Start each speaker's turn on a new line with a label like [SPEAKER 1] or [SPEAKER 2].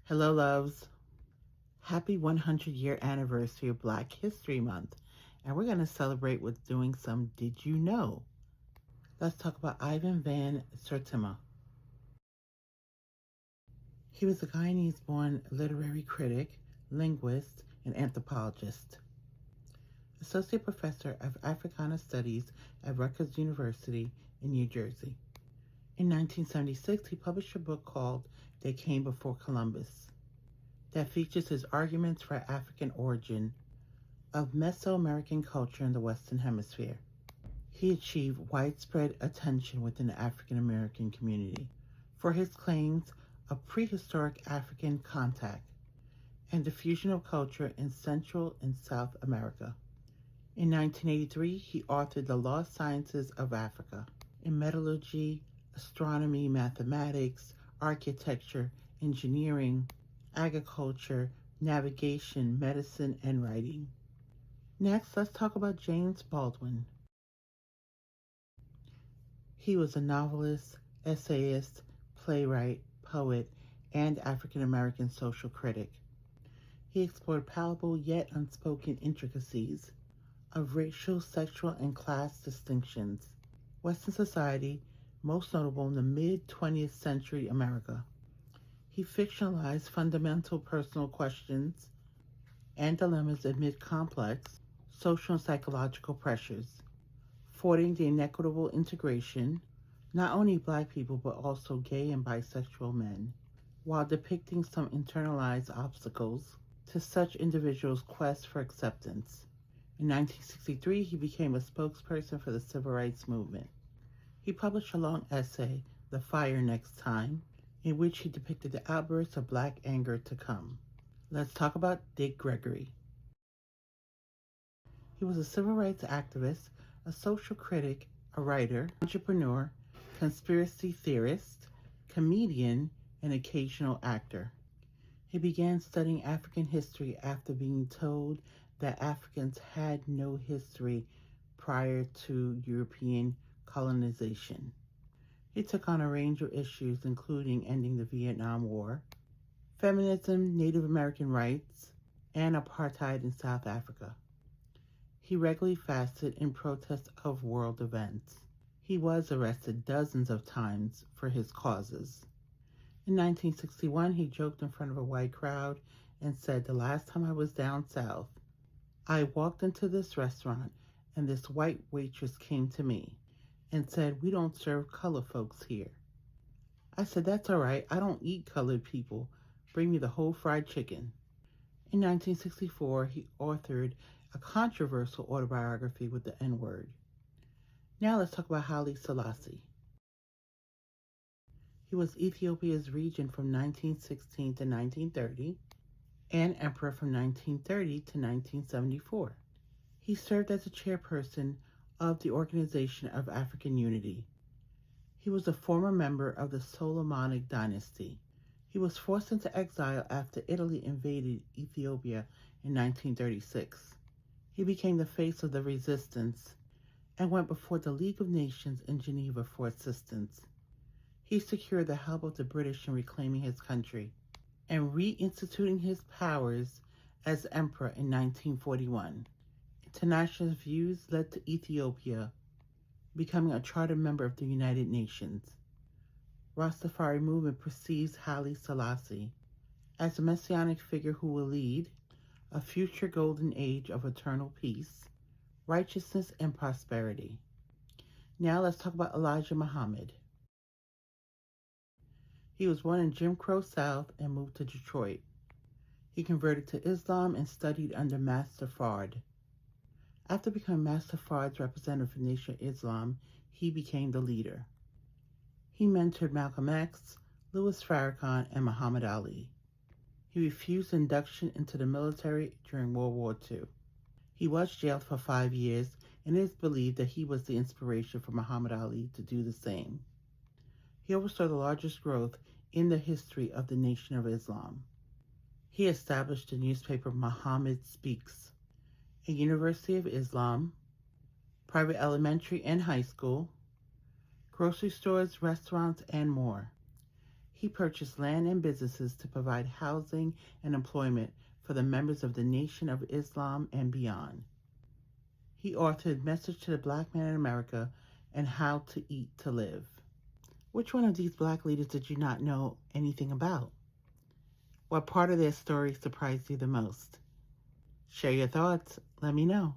[SPEAKER 1] Hello, loves. Happy 100-year anniversary of Black History Month. And we're going to celebrate with doing some Did You Know? Let's talk about IvanVanSertima. He was a Guyanese-born literary critic, linguist, and anthropologist. Associate Professor of Africana Studies at Rutgers University in New Jersey. In 1976, he published a book called They Came Before Columbus that features his arguments for African origin of Mesoamerican culture in the Western Hemisphere. He achieved widespread attention within the African American community for his claims of prehistoric African contact and diffusion of culture in Central and South America. In 1983, he authored The Lost Sciences of Africa in metallurgy, astronomy, mathematics, architecture, engineering, agriculture, navigation, medicine, and writing. Next, let's talk about James Baldwin. He was a novelist, essayist, playwright, poet, and African-American social critic. He explored palpable yet unspoken intricacies of racial, sexual, and class distinctions. Western society, most notable in the mid-20th century America. He fictionalized fundamental personal questions and dilemmas amid complex social and psychological pressures, forwarding the inequitable integration, not only Black people but also gay and bisexual men, while depicting some internalized obstacles to such individuals' quest for acceptance. In 1963, he became a spokesperson for the Civil Rights Movement. He published a long essay, The Fire Next Time, in which he depicted the outbursts of Black anger to come. Let's talk about Dick Gregory. He was a civil rights activist, a social critic, a writer, entrepreneur, conspiracy theorist, comedian, and occasional actor. He began studying African history after being told that Africans had no history prior to European colonization. He took on a range of issues, including ending the Vietnam War, feminism, Native American rights, and apartheid in South Africa. He regularly fasted in protest of world events. He was arrested dozens of times for his causes. In 1961, he joked in front of a white crowd and said, "The last time I was down south, I walked into this restaurant and this white waitress came to me and said, 'We don't serve colored folks here.' I said, 'That's all right. I don't eat colored people. Bring me the whole fried chicken.'" In 1964, he authored a controversial autobiography with the N-word. Now let's talk about Haile Salassie. He was Ethiopia's regent from 1916 to 1930 and emperor from 1930 to 1974. He served as a chairperson of the Organization of African Unity. He was a former member of the Solomonic dynasty. He was forced into exile after Italy invaded Ethiopia in 1936. He became the face of the resistance and went before the League of Nations in Geneva for assistance. He secured the help of the British in reclaiming his country and reinstituting his powers as emperor in 1941. International views led to Ethiopia becoming a charter member of the United Nations. Rastafari movement perceives Haile Salassie as a messianic figure who will lead a future golden age of eternal peace, righteousness, and prosperity. Now let's talk about Elijah Muhammad. He was born in Jim Crow South and moved to Detroit. He converted to Islam and studied under Master Fard. After becoming Master Fard's representative for Nation of Islam, he became the leader. He mentored Malcolm X, Louis Farrakhan, and Muhammad Ali. He refused induction into the military during World War II. He was jailed for 5 years, and it is believed that he was the inspiration for Muhammad Ali to do the same. He oversaw the largest growth in the history of the Nation of Islam. He established the newspaper Muhammad Speaks, a University of Islam, private elementary and high school, grocery stores, restaurants, and more. He purchased land and businesses to provide housing and employment for the members of the Nation of Islam and beyond. He authored Message to the Black Man in America and How to Eat to Live. Which one of these Black leaders did you not know anything about? What part of their story surprised you the most? Share your thoughts. Let me know.